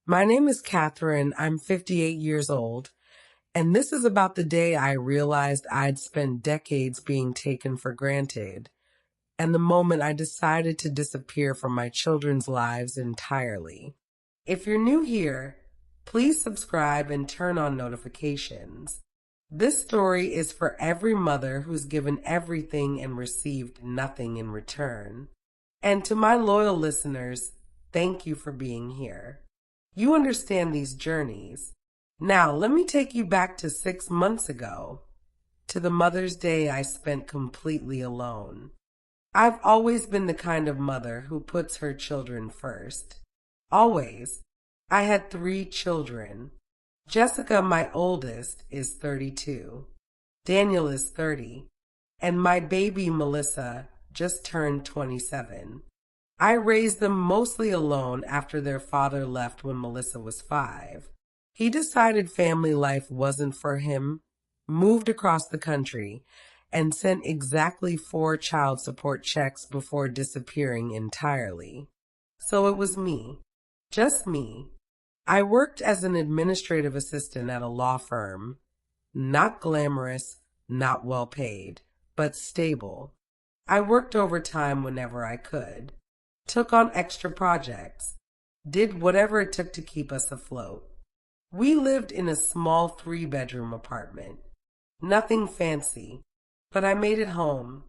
My name is Catherine. I'm 58 years old, and this is about the day I realized I'd spent decades being taken for granted, and the moment I decided to disappear from my children's lives entirely. If you're new here, please subscribe and turn on notifications. This story is for every mother who's given everything and received nothing in return. And to my loyal listeners, thank you for being here. You understand these journeys. Now, let me take you back to 6 months ago, to the Mother's Day I spent completely alone. I've always been the kind of mother who puts her children first. Always. I had 3 children. Jessica, my oldest, is 32. Daniel is 30. And my baby, Melissa, just turned 27. I raised them mostly alone after their father left when Melissa was 5. He decided family life wasn't for him, moved across the country, and sent exactly 4 child support checks before disappearing entirely. So it was me. Just me. I worked as an administrative assistant at a law firm. Not glamorous, not well paid, but stable. I worked overtime whenever I could. Took on extra projects. Did whatever it took to keep us afloat. We lived in a small 3-bedroom apartment. Nothing fancy, but I made it home.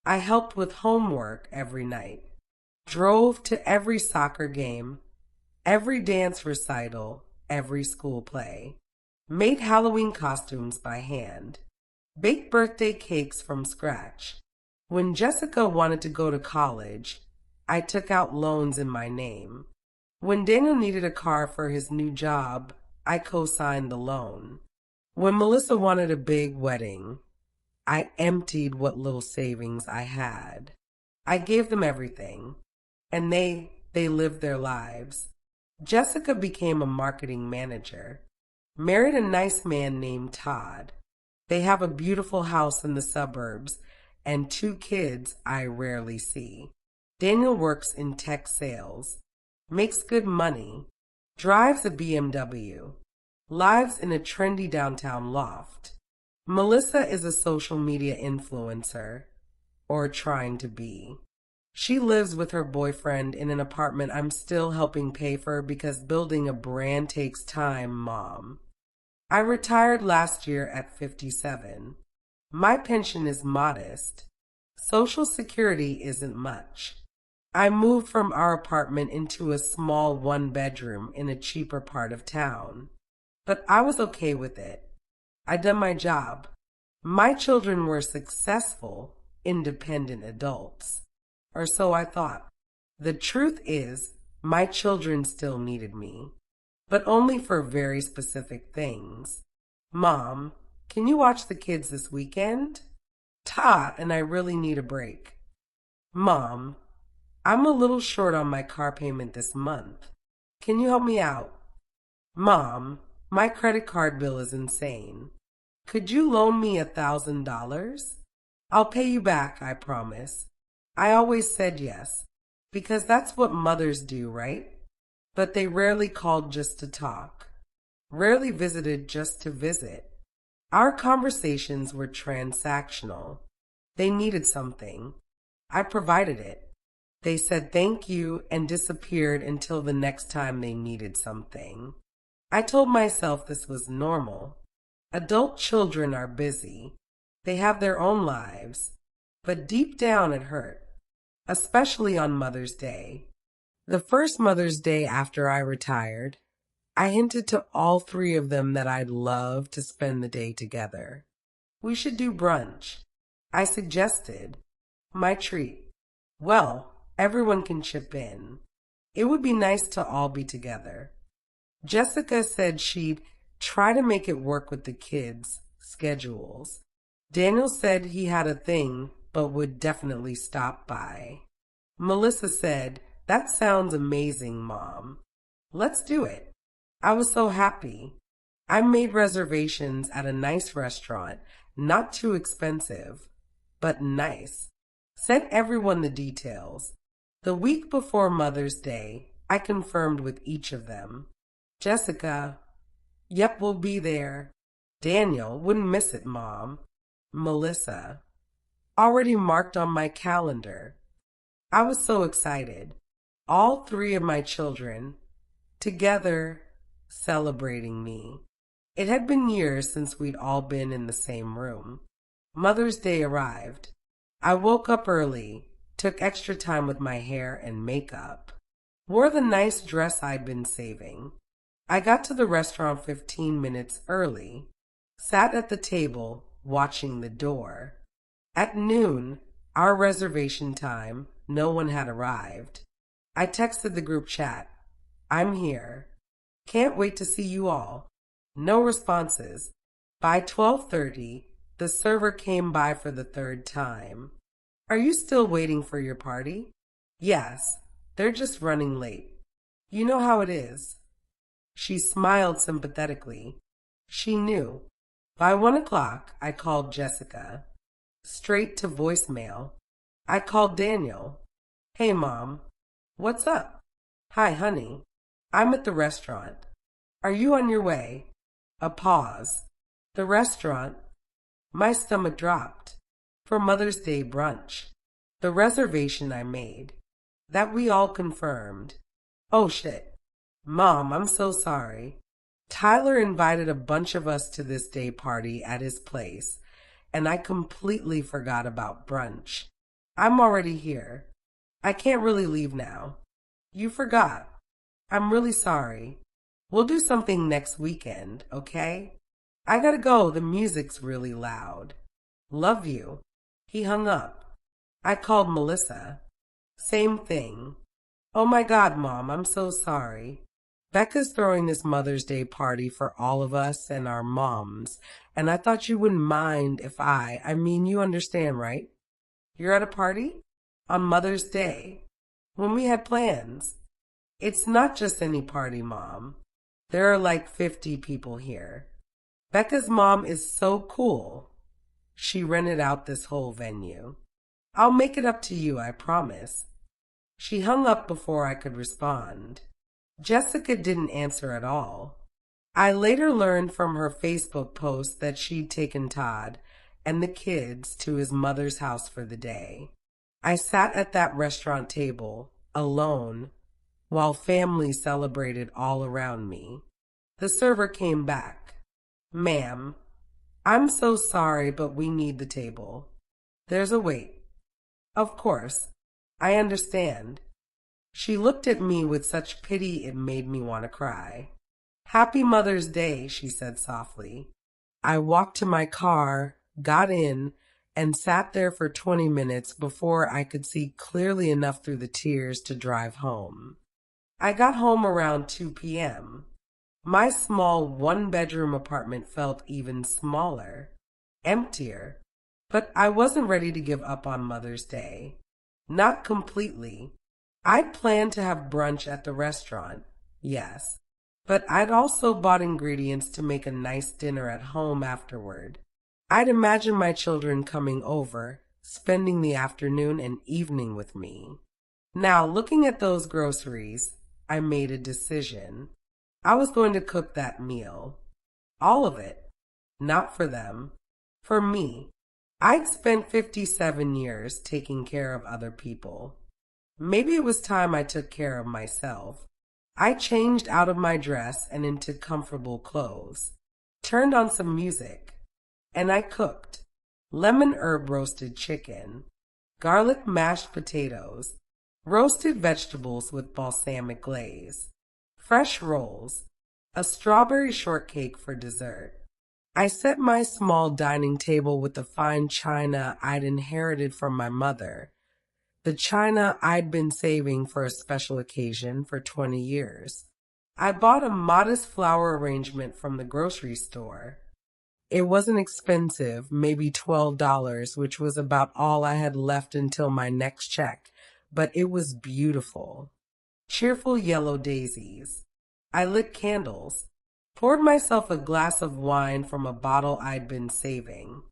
I helped with homework every night. Drove to every soccer game, every dance recital, every school play. Made Halloween costumes by hand. Baked birthday cakes from scratch. When Jessica wanted to go to college, I took out loans in my name. When Daniel needed a car for his new job, I co-signed the loan. When Melissa wanted a big wedding, I emptied what little savings I had. I gave them everything, and they lived their lives. Jessica became a marketing manager, married a nice man named Todd. They have a beautiful house in the suburbs and 2 kids I rarely see. Daniel works in tech sales, makes good money, drives a BMW, lives in a trendy downtown loft. Melissa is a social media influencer, or trying to be. She lives with her boyfriend in an apartment I'm still helping pay for because building a brand takes time, Mom. I retired last year at 57. My pension is modest. Social Security isn't much. I moved from our apartment into a small 1-bedroom in a cheaper part of town. But I was okay with it. I'd done my job. My children were successful, independent adults. Or so I thought. The truth is, my children still needed me. But only for very specific things. Mom, can you watch the kids this weekend? Todd and I really need a break. Mom, I'm a little short on my car payment this month. Can you help me out? Mom, my credit card bill is insane. Could you loan me $1,000? I'll pay you back, I promise. I always said yes, because that's what mothers do, right? But they rarely called just to talk. Rarely visited just to visit. Our conversations were transactional. They needed something. I provided it. They said thank you and disappeared until the next time they needed something. I told myself this was normal. Adult children are busy. They have their own lives. But deep down it hurt, especially on Mother's Day. The first Mother's Day after I retired, I hinted to all 3 of them that I'd love to spend the day together. We should do brunch. I suggested. My treat. Well, everyone can chip in. It would be nice to all be together. Jessica said she'd try to make it work with the kids' schedules. Daniel said he had a thing, but would definitely stop by. Melissa said, "That sounds amazing, Mom. Let's do it." I was so happy. I made reservations at a nice restaurant, not too expensive, but nice. Sent everyone the details. The week before Mother's Day, I confirmed with each of them. Jessica, yep, we'll be there. Daniel, wouldn't miss it, Mom. Melissa, already marked on my calendar. I was so excited. All three of my children, together, celebrating me. It had been years since we'd all been in the same room. Mother's Day arrived. I woke up early, took extra time with my hair and makeup, wore the nice dress I'd been saving. I got to the restaurant 15 minutes early, sat at the table, watching the door. At noon, our reservation time, no one had arrived. I texted the group chat, "I'm here. Can't wait to see you all." No responses. By 12:30, the server came by for the third time. "Are you still waiting for your party?" "Yes, they're just running late. You know how it is." She smiled sympathetically. She knew. By 1 o'clock, I called Jessica. Straight to voicemail. I called Daniel. "Hey, Mom. What's up?" "Hi, honey. I'm at the restaurant. Are you on your way?" A pause. "The restaurant?" My stomach dropped. "For Mother's Day brunch. The reservation I made. That we all confirmed." "Oh, shit. Mom, I'm so sorry. Tyler invited a bunch of us to this day party at his place, and I completely forgot about brunch. I'm already here. I can't really leave now." "You forgot. I'm really sorry. We'll do something next weekend, okay? I gotta go. The music's really loud. Love you." He hung up. I called Melissa. Same thing. "Oh my God, Mom, I'm so sorry. Becca's throwing this Mother's Day party for all of us and our moms, and I thought you wouldn't mind if I mean, you understand, right? You're at a party? On Mother's Day, when we had plans." "It's not just any party, Mom. There are like 50 people here. Becca's mom is so cool. She rented out this whole venue. I'll make it up to you, I promise." She hung up before I could respond. Jessica didn't answer at all. I later learned from her Facebook post that she'd taken Todd and the kids to his mother's house for the day. I sat at that restaurant table, alone, while family celebrated all around me. The server came back. "Ma'am, I'm so sorry, but we need the table. There's a wait." "Of course, I understand." She looked at me with such pity it made me want to cry. "Happy Mother's Day," she said softly. I walked to my car, got in, and sat there for 20 minutes before I could see clearly enough through the tears to drive home. I got home around 2 p.m. My small one-bedroom apartment felt even smaller, emptier, but I wasn't ready to give up on Mother's Day. Not completely. I'd planned to have brunch at the restaurant, yes, but I'd also bought ingredients to make a nice dinner at home afterward. I'd imagined my children coming over, spending the afternoon and evening with me. Now, looking at those groceries, I made a decision. I was going to cook that meal. All of it. Not for them. For me. I'd spent 57 years taking care of other people. Maybe it was time I took care of myself. I changed out of my dress and into comfortable clothes, turned on some music, and I cooked. Lemon herb roasted chicken, garlic mashed potatoes, roasted vegetables with balsamic glaze, fresh rolls, a strawberry shortcake for dessert. I set my small dining table with the fine china I'd inherited from my mother, the china I'd been saving for a special occasion for 20 years. I bought a modest flower arrangement from the grocery store. It wasn't expensive, maybe $12, which was about all I had left until my next check, but it was beautiful. Cheerful yellow daisies. I lit candles, poured myself a glass of wine from a bottle I'd been saving,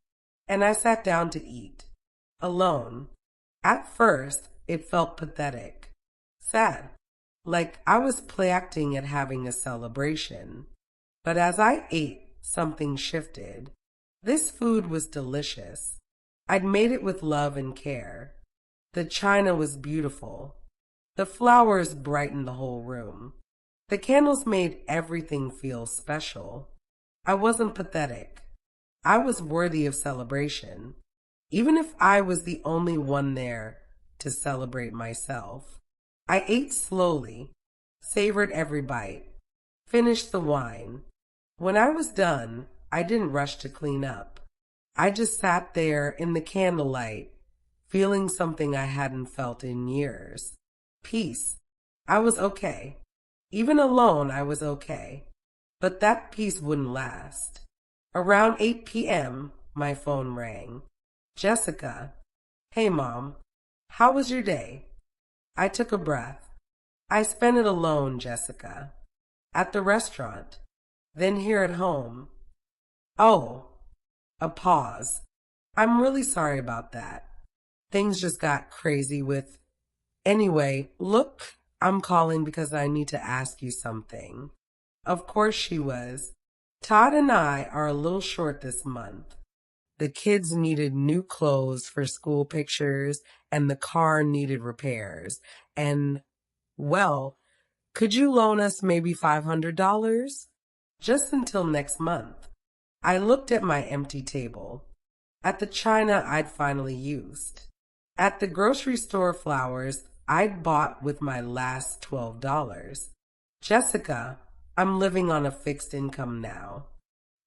and I sat down to eat, alone. At first, it felt pathetic, sad, like I was play acting at having a celebration. But as I ate, something shifted. This food was delicious. I'd made it with love and care. The china was beautiful. The flowers brightened the whole room. The candles made everything feel special. I wasn't pathetic. I was worthy of celebration, even if I was the only one there to celebrate myself. I ate slowly, savored every bite, finished the wine. When I was done, I didn't rush to clean up. I just sat there in the candlelight, feeling something I hadn't felt in years. Peace. I was okay. Even alone, I was okay. But that peace wouldn't last. Around 8 p.m., my phone rang. Jessica. Hey, Mom. How was your day? I took a breath. I spent it alone, Jessica. At the restaurant. Then here at home. Oh. A pause. I'm really sorry about that. Things just got crazy with... Anyway, look, I'm calling because I need to ask you something. Of course she was. Todd and I are a little short this month. The kids needed new clothes for school pictures, and the car needed repairs. And, well, could you loan us maybe $500? Just until next month. I looked at my empty table, at the china I'd finally used, at the grocery store flowers I'd bought with my last $12. Jessica, I'm living on a fixed income now.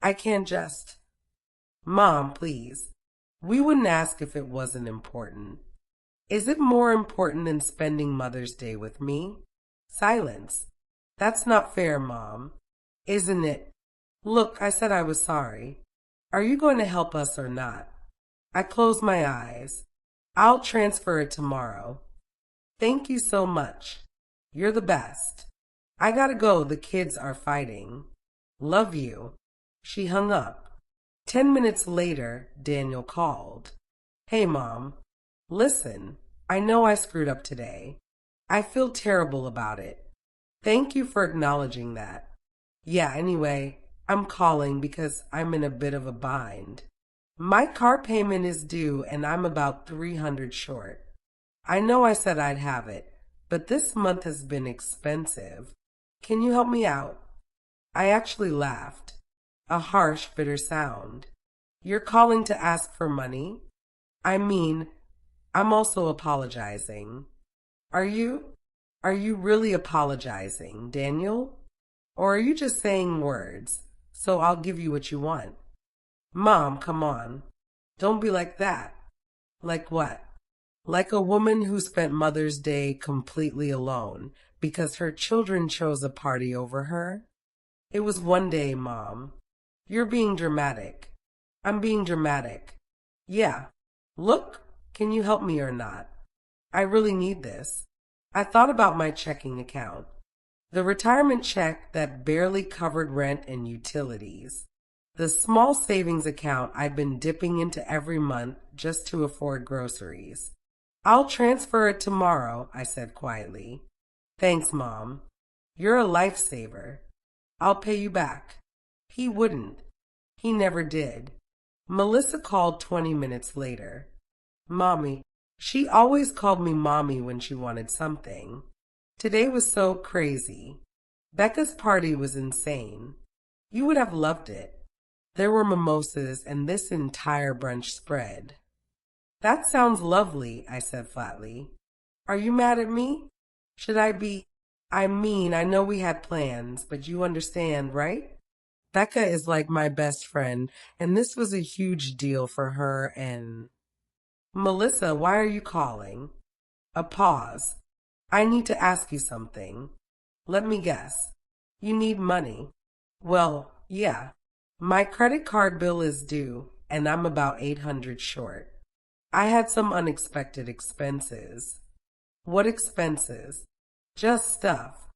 I can't just... Mom, please. We wouldn't ask if it wasn't important. Is it more important than spending Mother's Day with me? Silence. That's not fair, Mom. Isn't it? Look, I said I was sorry. Are you going to help us or not? I closed my eyes. I'll transfer it tomorrow. Thank you so much. You're the best. I gotta go, the kids are fighting. Love you. She hung up. 10 minutes later, Daniel called. Hey, Mom. Listen, I know I screwed up today. I feel terrible about it. Thank you for acknowledging that. Yeah, anyway, I'm calling because I'm in a bit of a bind. My car payment is due and I'm about $300 short. I know I said I'd have it, but this month has been expensive. Can you help me out? I actually laughed. A harsh, bitter sound. You're calling to ask for money? I mean, I'm also apologizing. Are you? Are you really apologizing, Daniel? Or are you just saying words, so I'll give you what you want? Mom, come on. Don't be like that. Like what? Like a woman who spent Mother's Day completely alone because her children chose a party over her? It was one day, Mom. You're being dramatic. I'm being dramatic. Yeah. Look, can you help me or not? I really need this. I thought about my checking account. The retirement check that barely covered rent and utilities. The small savings account I've been dipping into every month just to afford groceries. I'll transfer it tomorrow, I said quietly. Thanks, Mom. You're a lifesaver. I'll pay you back. He wouldn't. He never did. Melissa called 20 minutes later. Mommy. She always called me Mommy when she wanted something. Today was so crazy. Becca's party was insane. You would have loved it. There were mimosas and this entire brunch spread. That sounds lovely, I said flatly. Are you mad at me? Should I be? I mean, I know we had plans, but you understand, right? Becca is like my best friend, and this was a huge deal for her and... Melissa, why are you calling? A pause. I need to ask you something. Let me guess. You need money. Well, yeah. My credit card bill is due, and I'm about $800 short. I had some unexpected expenses. What expenses? Just stuff.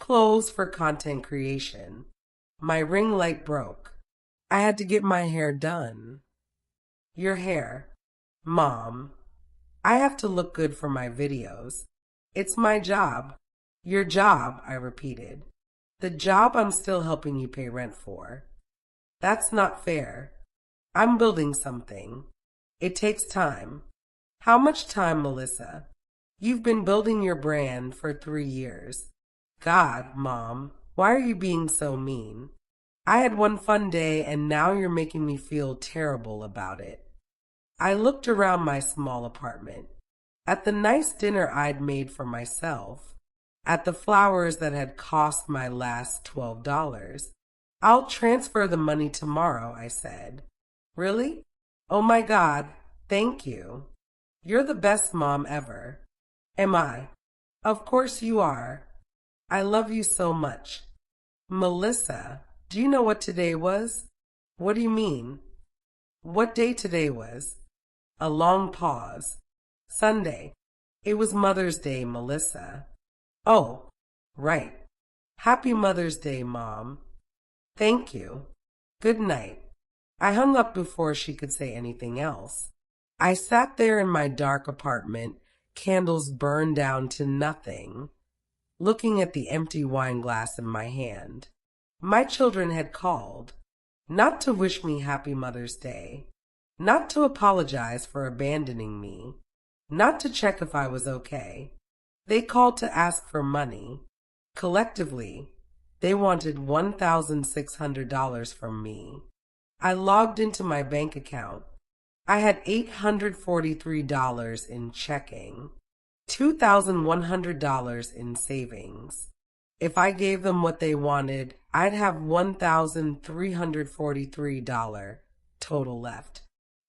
Clothes for content creation. My ring light broke. I had to get my hair done. Your hair. Mom. I have to look good for my videos. It's my job. Your job, I repeated. The job I'm still helping you pay rent for. That's not fair. I'm building something. It takes time. How much time, Melissa? You've been building your brand for 3 years. God, Mom, why are you being so mean? I had one fun day and now you're making me feel terrible about it. I looked around my small apartment, at the nice dinner I'd made for myself, at the flowers that had cost my last $12. I'll transfer the money tomorrow, I said. Really? Oh my God, thank you. You're the best mom ever. Am I? Of course you are. I love you so much. Melissa, do you know what today was? What do you mean? What day today was? A long pause. Sunday. It was Mother's Day, Melissa. Oh, right. Happy Mother's Day, Mom. Thank you. Good night. I hung up before she could say anything else. I sat there in my dark apartment, candles burned down to nothing, looking at the empty wine glass in my hand. My children had called, not to wish me happy Mother's Day, not to apologize for abandoning me, not to check if I was okay. They called to ask for money. Collectively, they wanted $1,600 from me. I logged into my bank account. I had $843 in checking, $2,100 in savings. If I gave them what they wanted, I'd have $1,343 total left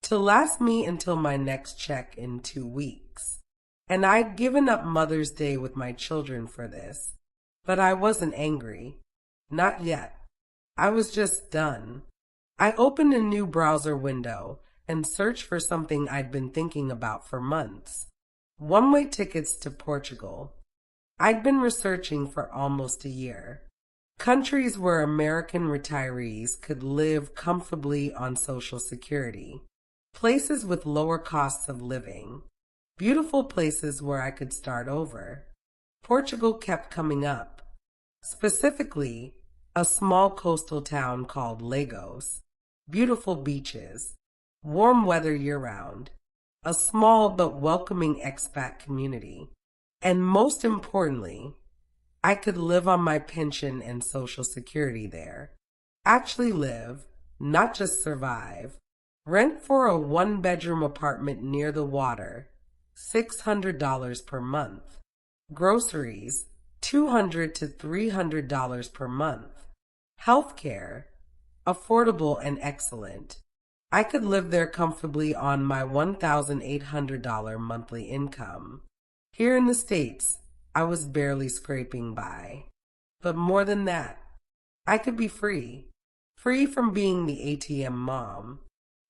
to last me until my next check in 2 weeks. And I'd given up Mother's Day with my children for this. But I wasn't angry. Not yet. I was just done. I opened a new browser window and searched for something I'd been thinking about for months. One-way tickets to Portugal. I'd been researching for almost a year. Countries where American retirees could live comfortably on Social Security. Places with lower costs of living. Beautiful places where I could start over. Portugal kept coming up. Specifically, a small coastal town called Lagos. Beautiful beaches. Warm weather year-round. A small but welcoming expat community. And most importantly, I could live on my pension and Social Security there. Actually live, not just survive. Rent for a one-bedroom apartment near the water, $600 per month. Groceries, $200 to $300 per month. Healthcare, affordable and excellent. I could live there comfortably on my $1,800 monthly income. Here in the States, I was barely scraping by. But more than that, I could be free. Free from being the ATM mom.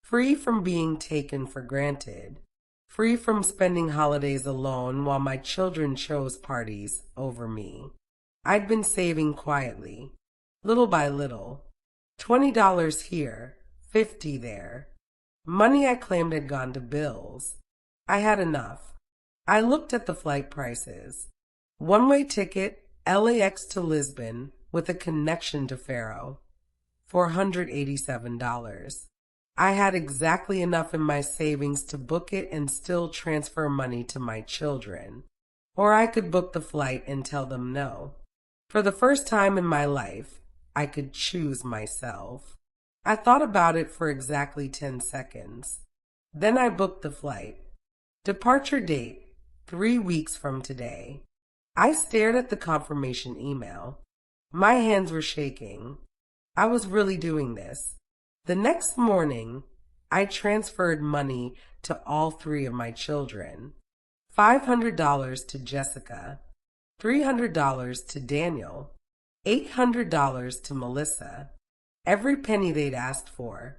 Free from being taken for granted. Free from spending holidays alone while my children chose parties over me. I'd been saving quietly, little by little. $20 here, $50 there. Money I claimed had gone to bills. I had enough. I looked at the flight prices. One-way ticket, LAX to Lisbon, with a connection to Faro, $487. I had exactly enough in my savings to book it and still transfer money to my children. Or I could book the flight and tell them no. For the first time in my life, I could choose myself. I thought about it for exactly 10 seconds. Then I booked the flight. Departure date, 3 weeks from today. I stared at the confirmation email. My hands were shaking. I was really doing this. The next morning, I transferred money to all 3 of my children. $500 to Jessica, $300 to Daniel, $800 to Melissa, every penny they'd asked for.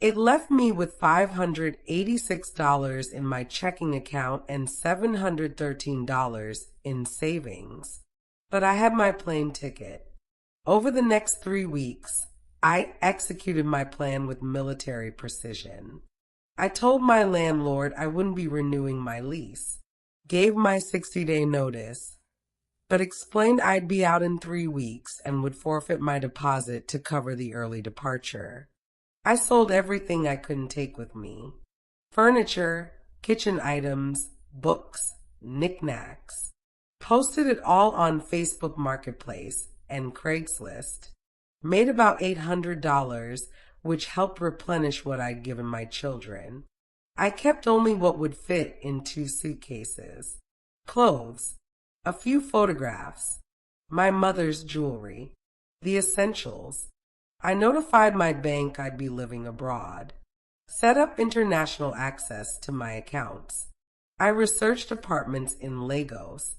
It left me with $586 in my checking account and $713 in savings. But I had my plane ticket. Over the next 3 weeks, I executed my plan with military precision. I told my landlord I wouldn't be renewing my lease, gave my 60-day notice, but explained I'd be out in 3 weeks and would forfeit my deposit to cover the early departure. I sold everything I couldn't take with me. Furniture, kitchen items, books, knickknacks. Posted it all on Facebook Marketplace and Craigslist. Made about $800, which helped replenish what I'd given my children. I kept only what would fit in 2 suitcases. Clothes, a few photographs, my mother's jewelry, the essentials. I notified my bank I'd be living abroad. Set up international access to my accounts. I researched apartments in Lagos.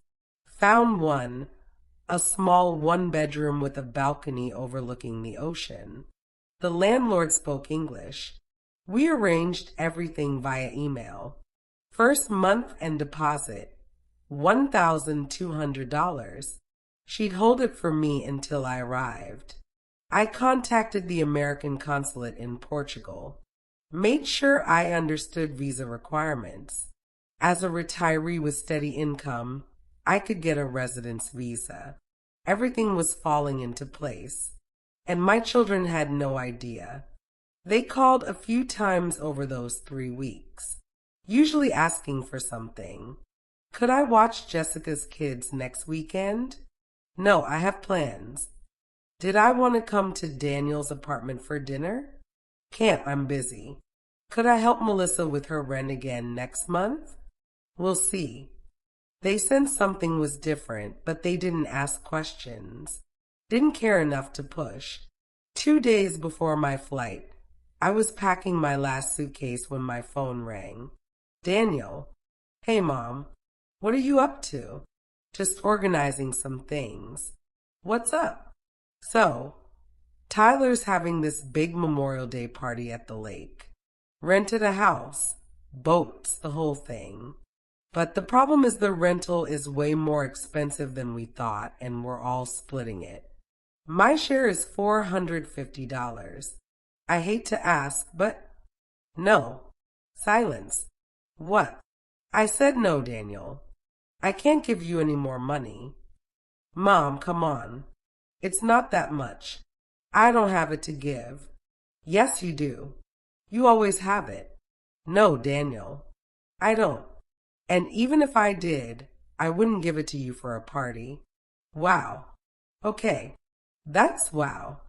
Found one, a small 1-bedroom with a balcony overlooking the ocean. The landlord spoke English. We arranged everything via email. First month and deposit, $1,200. She'd hold it for me until I arrived. I contacted the American consulate in Portugal. Made sure I understood visa requirements. As a retiree with steady income, I could get a residence visa. Everything was falling into place, and my children had no idea. They called a few times over those 3 weeks, usually asking for something. Could I watch Jessica's kids next weekend? No, I have plans. Did I want to come to Daniel's apartment for dinner? Can't, I'm busy. Could I help Melissa with her rent again next month? We'll see. They sensed something was different, but they didn't ask questions. Didn't care enough to push. 2 days before my flight, I was packing my last suitcase when my phone rang. Daniel. Hey, Mom. What are you up to? Just organizing some things. What's up? So, Tyler's having this big Memorial Day party at the lake. Rented a house, boats, the whole thing. But the problem is the rental is way more expensive than we thought, and we're all splitting it. My share is $450. I hate to ask, but no. Silence. What? I said no, Daniel. I can't give you any more money. Mom, come on. It's not that much. I don't have it to give. Yes, you do. You always have it. No, Daniel. I don't. And even if I did, I wouldn't give it to you for a party. Wow. Okay. That's wow.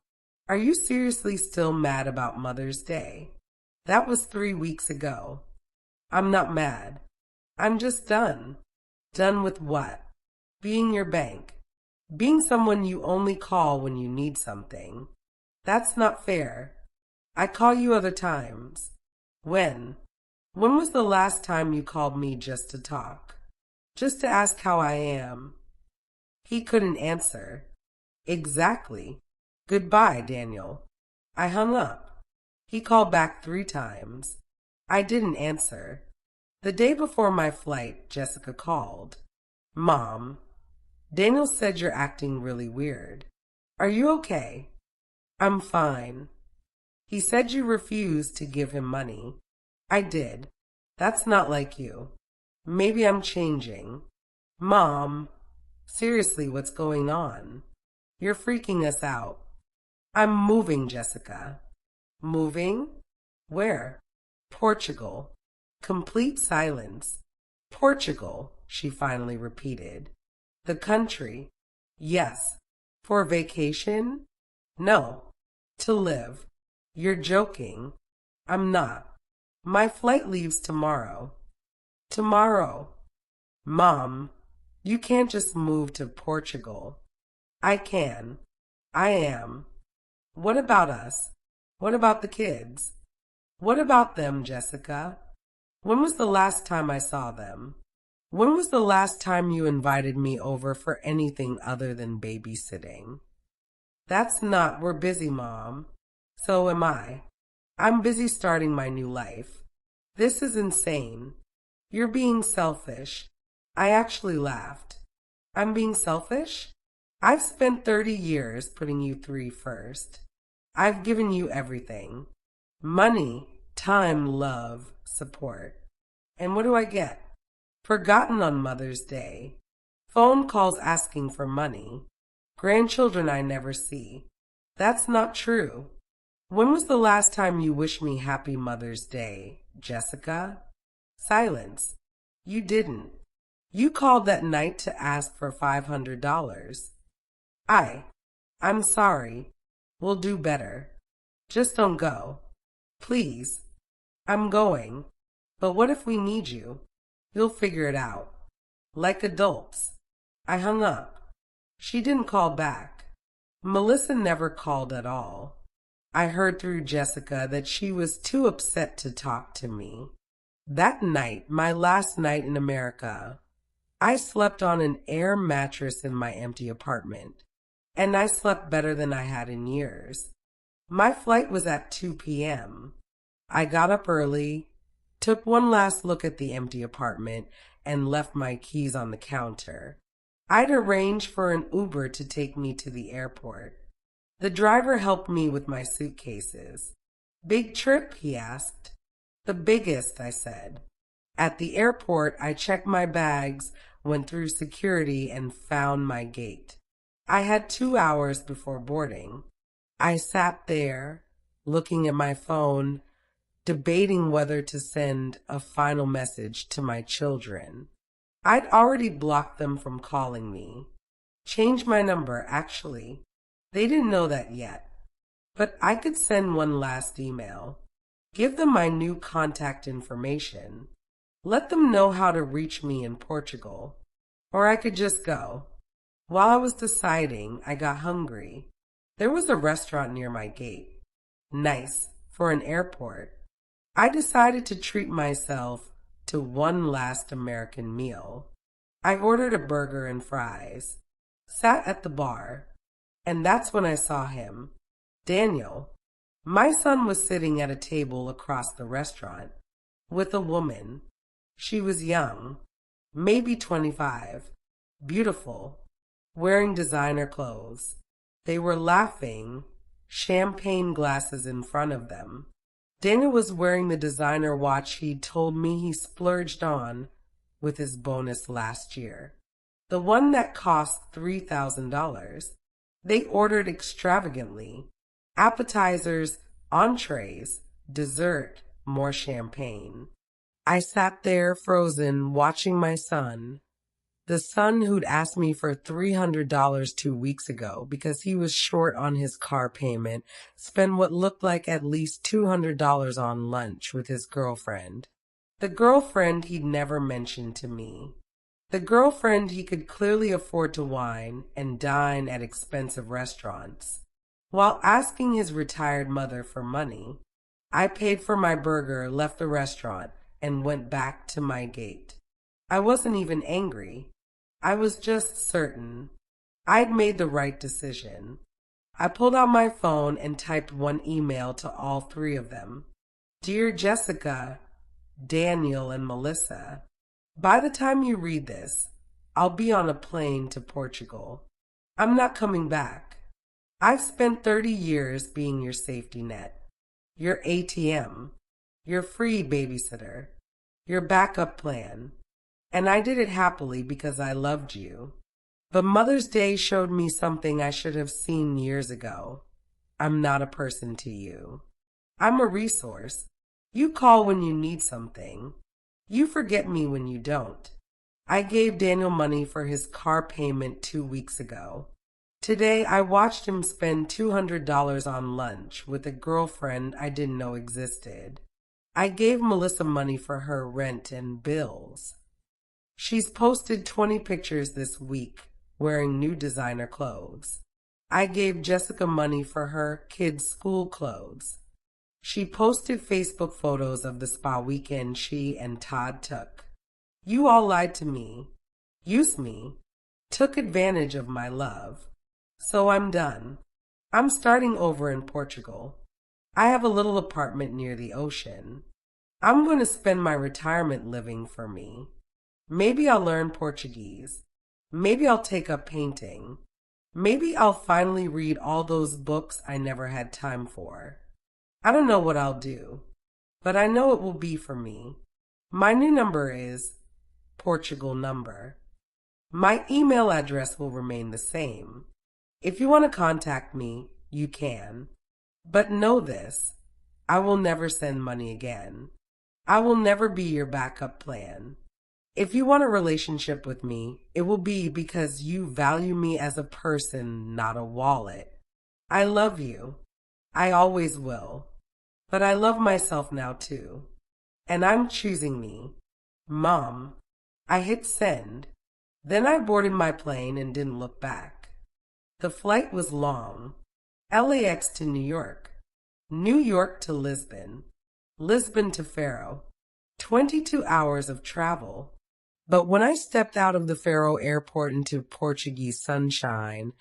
Are you seriously still mad about Mother's Day? That was 3 weeks ago. I'm not mad. I'm just done. Done with what? Being your bank. Being someone you only call when you need something. That's not fair. I call you other times. When? When was the last time you called me just to talk? Just to ask how I am? He couldn't answer. Exactly. Goodbye, Daniel. I hung up. He called back 3 times. I didn't answer. The day before my flight, Jessica called. Mom, Daniel said you're acting really weird. Are you okay? I'm fine. He said you refused to give him money. I did. That's not like you. Maybe I'm changing. Mom, seriously, what's going on? You're freaking us out. I'm moving, Jessica. Moving? Where? Portugal. Complete silence. Portugal, she finally repeated. The country. Yes. For vacation? No. To live. You're joking. I'm not. My flight leaves tomorrow. Tomorrow. Mom, you can't just move to Portugal. I can. I am. What about us? What about the kids? What about them, Jessica? When was the last time I saw them? When was the last time you invited me over for anything other than babysitting? That's not, we're busy, Mom. So am I. I'm busy starting my new life. This is insane. You're being selfish. I actually laughed. I'm being selfish? I've spent 30 years putting you 3 first. I've given you everything. Money, time, love, support. And what do I get? Forgotten on Mother's Day. phone calls asking for money, grandchildren I never see. That's not true. When was the last time you wished me Happy Mother's Day, Jessica? Silence. You didn't. You called that night to ask for $500. I'm sorry. We'll do better. Just don't go. Please. I'm going. But what if we need you? You'll figure it out. Like adults. I hung up. She didn't call back. Melissa never called at all. I heard through Jessica that she was too upset to talk to me. That night, my last night in America, I slept on an air mattress in my empty apartment, and I slept better than I had in years. My flight was at 2 p.m. I got up early, took one last look at the empty apartment, and left my keys on the counter. I'd arranged for an Uber to take me to the airport. The driver helped me with my suitcases. Big trip, he asked. The biggest, I said. At the airport, I checked my bags, went through security, and found my gate. I had 2 hours before boarding. I sat there, looking at my phone, debating whether to send a final message to my children. I'd already blocked them from calling me. Changed my number, actually. They didn't know that yet. But I could send one last email. Give them my new contact information. Let them know how to reach me in Portugal. Or I could just go. While I was deciding, I got hungry. There was a restaurant near my gate. Nice, for an airport. I decided to treat myself to one last American meal. I ordered a burger and fries. Sat at the bar. And that's when I saw him. Daniel. My son was sitting at a table across the restaurant with a woman. She was young, maybe 25, beautiful, wearing designer clothes. They were laughing, champagne glasses in front of them. Daniel was wearing the designer watch he'd told me he splurged on with his bonus last year. The one that cost $3,000. They ordered extravagantly. Appetizers, entrees, dessert, more champagne. I sat there frozen, watching my son, the son who'd asked me for $300 2 weeks ago because he was short on his car payment, spend what looked like at least $200 on lunch with his girlfriend. The girlfriend he'd never mentioned to me. The girlfriend he could clearly afford to wine and dine at expensive restaurants. While asking his retired mother for money, I paid for my burger, left the restaurant, and went back to my gate. I wasn't even angry. I was just certain. I'd made the right decision. I pulled out my phone and typed one email to all 3 of them. Dear Jessica, Daniel, and Melissa, by the time you read this, I'll be on a plane to Portugal. I'm not coming back. I've spent 30 years being your safety net, your ATM, your free babysitter, your backup plan, and I did it happily because I loved you. But Mother's Day showed me something I should have seen years ago. I'm not a person to you. I'm a resource. You call when you need something. You forget me when you don't. I gave Daniel money for his car payment 2 weeks ago. Today, I watched him spend $200 on lunch with a girlfriend I didn't know existed. I gave Melissa money for her rent and bills. She's posted 20 pictures this week wearing new designer clothes. I gave Jessica money for her kids' school clothes. She posted Facebook photos of the spa weekend she and Todd took. You all lied to me, used me, took advantage of my love. So I'm done. I'm starting over in Portugal. I have a little apartment near the ocean. I'm going to spend my retirement living for me. Maybe I'll learn Portuguese. Maybe I'll take up painting. Maybe I'll finally read all those books I never had time for. I don't know what I'll do, but I know it will be for me. My new number is Portugal number. My email address will remain the same. If you want to contact me, you can. But know this, I will never send money again. I will never be your backup plan. If you want a relationship with me, it will be because you value me as a person, not a wallet. I love you. I always will. But I love myself now too. And I'm choosing me. Mom. I hit send. Then I boarded my plane and didn't look back. The flight was long. LAX to New York. New York to Lisbon. Lisbon to Faro. 22 hours of travel. But when I stepped out of the Faro airport into Portuguese sunshine,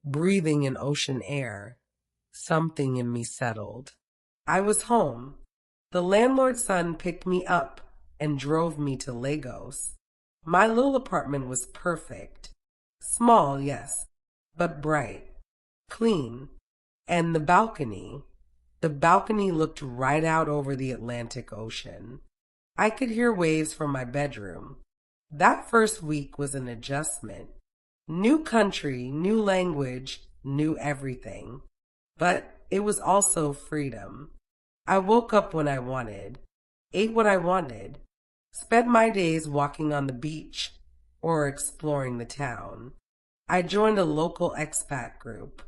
breathing in ocean air, something in me settled. I was home. The landlord's son picked me up and drove me to Lagos. My little apartment was perfect. Small, yes, but bright, clean. And the balcony looked right out over the Atlantic Ocean. I could hear waves from my bedroom. That first week was an adjustment. New country, new language, new everything. But it was also freedom. I woke up when I wanted, ate what I wanted, spent my days walking on the beach or exploring the town. I joined a local expat group,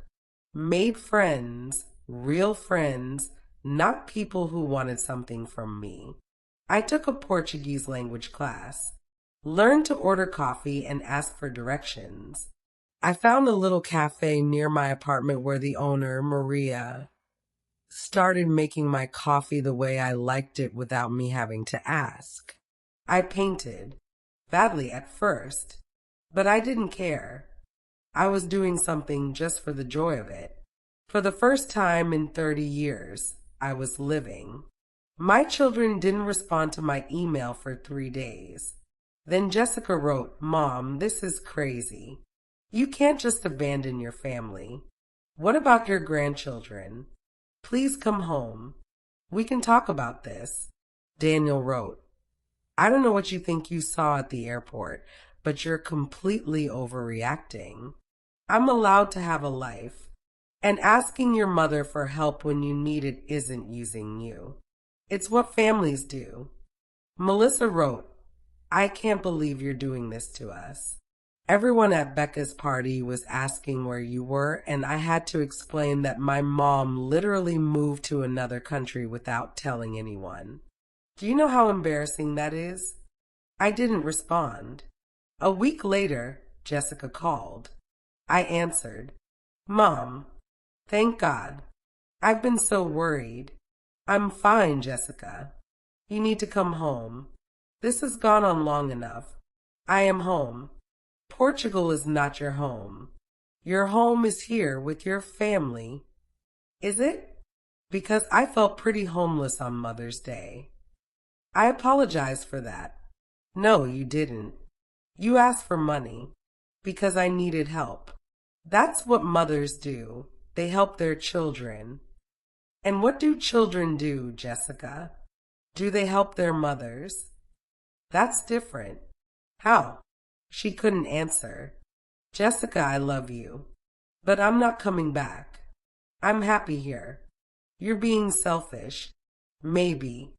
made friends, real friends, not people who wanted something from me. I took a Portuguese language class, learned to order coffee and ask for directions. I found a little cafe near my apartment where the owner, Maria, started making my coffee the way I liked it without me having to ask. I painted, badly at first, but I didn't care. I was doing something just for the joy of it. For the first time in 30 years, I was living. My children didn't respond to my email for 3 days. Then Jessica wrote, "Mom, this is crazy. You can't just abandon your family. What about your grandchildren? Please come home. We can talk about this." Daniel wrote, "I don't know what you think you saw at the airport, but you're completely overreacting. I'm allowed to have a life, and asking your mother for help when you need it isn't using you. It's what families do." Melissa wrote, "I can't believe you're doing this to us. Everyone at Becca's party was asking where you were, and I had to explain that my mom literally moved to another country without telling anyone. Do you know how embarrassing that is?" I didn't respond. A week later, Jessica called. I answered. "Mom, thank God. I've been so worried. I'm fine, Jessica. You need to come home. This has gone on long enough. I am home. Portugal is not your home. Your home is here with your family." "Is it?" "Because I felt pretty homeless on Mother's Day." I apologized for that. "No, you didn't. You asked for money because I needed help. That's what mothers do. They help their children." "And what do children do, Jessica? Do they help their mothers?" "That's different." "How?" She couldn't answer. "Jessica, I love you, but I'm not coming back. I'm happy here. You're being selfish. Maybe.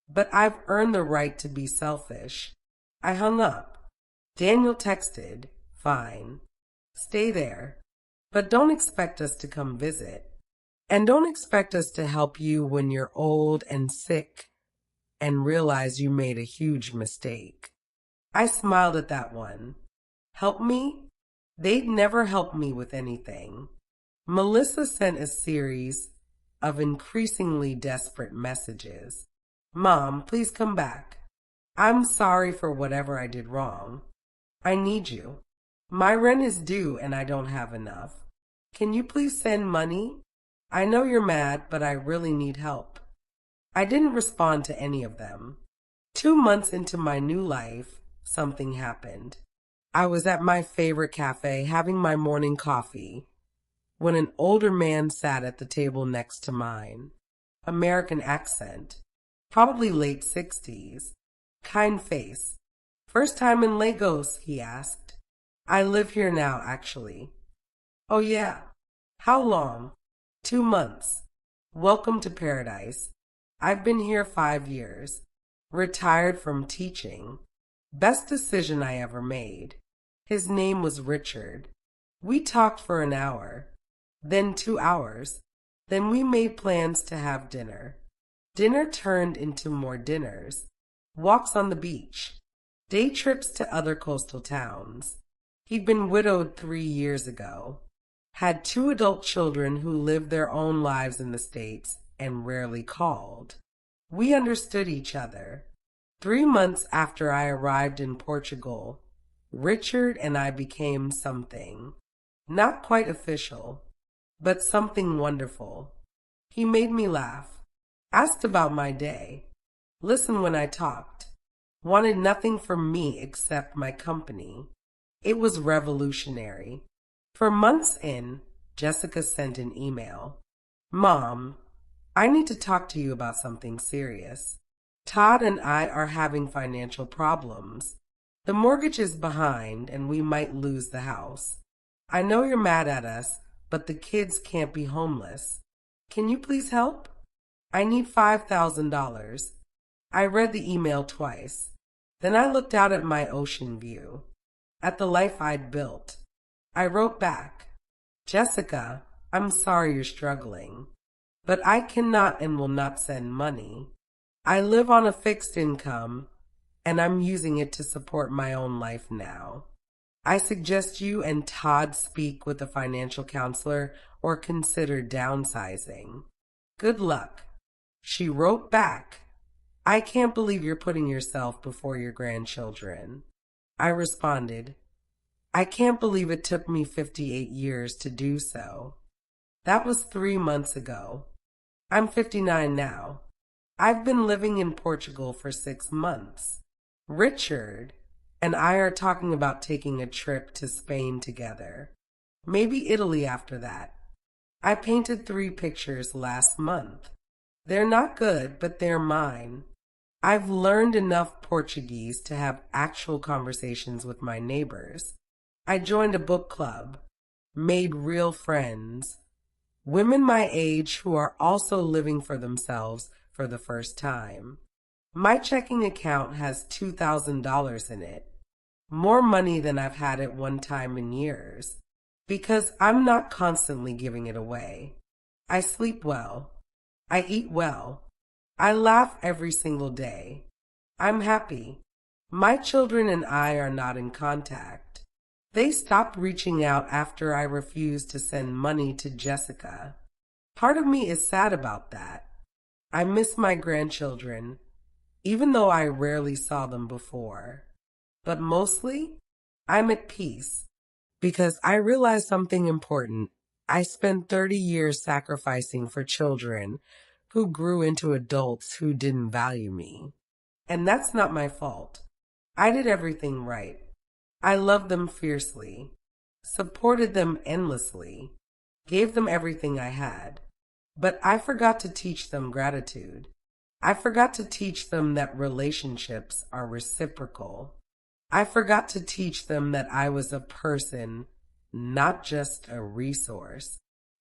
But I've earned the right to be selfish." I hung up. Daniel texted, "Fine. Stay there. But don't expect us to come visit. And don't expect us to help you when you're old and sick and realize you made a huge mistake." I smiled at that one. Help me? They'd never help me with anything. Melissa sent a series of increasingly desperate messages. "Mom, please come back. I'm sorry for whatever I did wrong. I need you. My rent is due and I don't have enough. Can you please send money? I know you're mad, but I really need help." I didn't respond to any of them. 2 months into my new life, something happened. I was at my favorite cafe having my morning coffee when an older man sat at the table next to mine. American accent, probably late 60s, kind face. "First time in Lagos?" he asked. I live here now, actually. Oh, yeah. How long? 2 months. Welcome to paradise. I've been here 5 years. Retired from teaching. Best decision I ever made. His name was Richard. We talked for an hour, then 2 hours. Then we made plans to have dinner. Dinner turned into more dinners. Walks on the beach. Day trips to other coastal towns. He'd been widowed 3 years ago. Had two adult children who lived their own lives in the States and rarely called. We understood each other. 3 months after I arrived in Portugal, Richard and I became something. Not quite official, but something wonderful. He made me laugh, asked about my day, listened when I talked, wanted nothing from me except my company. It was revolutionary. For months in, Jessica sent an email. Mom, I need to talk to you about something serious. Todd and I are having financial problems. The mortgage is behind and we might lose the house. I know you're mad at us, but the kids can't be homeless. Can you please help? I need $5,000. I read the email twice. Then I looked out at my ocean view, at the life I'd built. I wrote back, Jessica, I'm sorry you're struggling, but I cannot and will not send money. I live on a fixed income, and I'm using it to support my own life now. I suggest you and Todd speak with a financial counselor or consider downsizing. Good luck. She wrote back, I can't believe you're putting yourself before your grandchildren. I responded, I can't believe it took me 58 years to do so. That was 3 months ago. I'm 59 now. I've been living in Portugal for 6 months. Richard and I are talking about taking a trip to Spain together. Maybe Italy after that. I painted 3 pictures last month. They're not good, but they're mine. I've learned enough Portuguese to have actual conversations with my neighbors. I joined a book club, made real friends, women my age who are also living for themselves for the first time. My checking account has $2,000 in it, more money than I've had at one time in years, because I'm not constantly giving it away. I sleep well. I eat well. I laugh every single day. I'm happy. My children and I are not in contact. They stopped reaching out after I refused to send money to Jessica. Part of me is sad about that. I miss my grandchildren, even though I rarely saw them before. But mostly, I'm at peace because I realized something important. I spent 30 years sacrificing for children who grew into adults who didn't value me. And that's not my fault. I did everything right. I loved them fiercely, supported them endlessly, gave them everything I had. But I forgot to teach them gratitude. I forgot to teach them that relationships are reciprocal. I forgot to teach them that I was a person, not just a resource.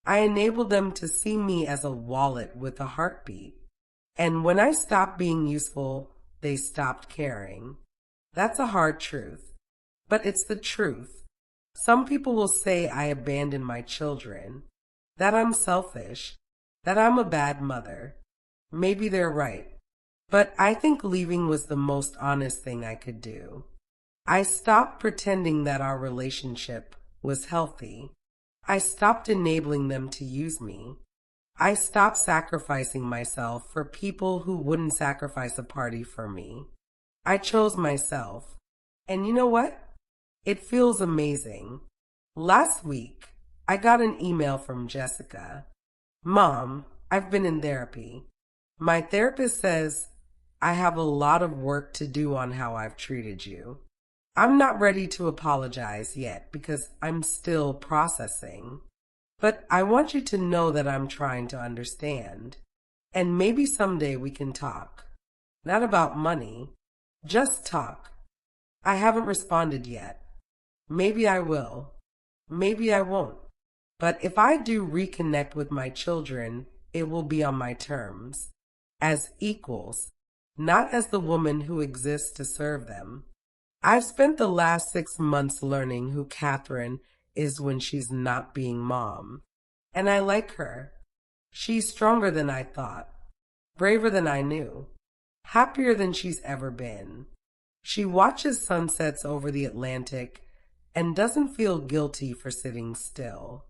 I enabled them to see me as a wallet with a heartbeat. And when I stopped being useful, they stopped caring. That's a hard truth, but it's the truth. Some people will say I abandoned my children, that I'm selfish, that I'm a bad mother. Maybe they're right, but I think leaving was the most honest thing I could do. I stopped pretending that our relationship was healthy. I stopped enabling them to use me. I stopped sacrificing myself for people who wouldn't sacrifice a party for me. I chose myself. And you know what? It feels amazing. Last week, I got an email from Jessica. Mom, I've been in therapy. My therapist says I have a lot of work to do on how I've treated you. I'm not ready to apologize yet because I'm still processing. But I want you to know that I'm trying to understand. And maybe someday we can talk. Not about money. Just talk. I haven't responded yet. Maybe I will. Maybe I won't. But if I do reconnect with my children, it will be on my terms, as equals, not as the woman who exists to serve them. I've spent the last 6 months learning who Catherine is when she's not being mom. And I like her. She's stronger than I thought, braver than I knew, happier than she's ever been. She watches sunsets over the Atlantic and doesn't feel guilty for sitting still.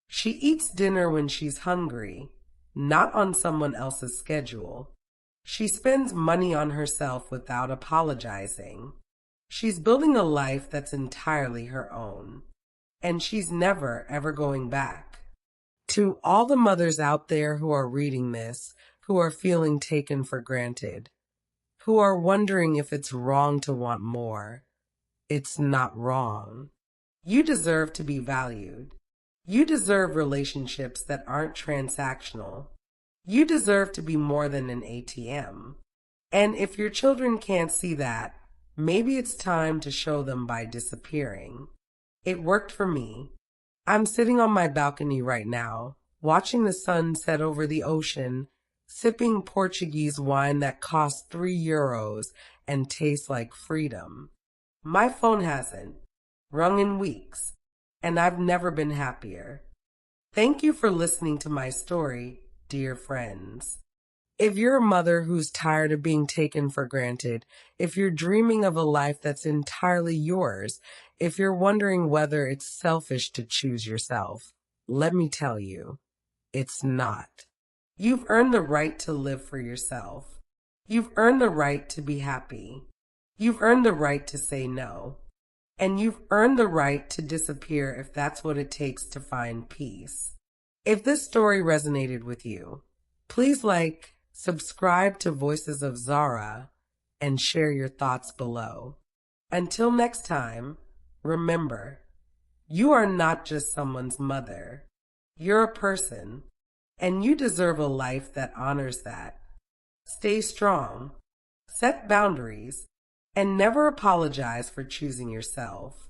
She eats dinner when she's hungry, not on someone else's schedule. She spends money on herself without apologizing. She's building a life that's entirely her own, and she's never, ever going back. To all the mothers out there who are reading this, who are feeling taken for granted, who are wondering if it's wrong to want more, it's not wrong. You deserve to be valued. You deserve relationships that aren't transactional. You deserve to be more than an ATM. And if your children can't see that, maybe it's time to show them by disappearing. It worked for me. I'm sitting on my balcony right now, watching the sun set over the ocean, sipping Portuguese wine that costs €3 and tastes like freedom. My phone hasn't rung in weeks, and I've never been happier. Thank you for listening to my story, dear friends. If you're a mother who's tired of being taken for granted, if you're dreaming of a life that's entirely yours, if you're wondering whether it's selfish to choose yourself, let me tell you, it's not. You've earned the right to live for yourself. You've earned the right to be happy. You've earned the right to say no. And you've earned the right to disappear if that's what it takes to find peace. If this story resonated with you, please subscribe to Voices of Zara, and share your thoughts below. Until next time, remember, you are not just someone's mother. You're a person, and you deserve a life that honors that. Stay strong, set boundaries, and never apologize for choosing yourself.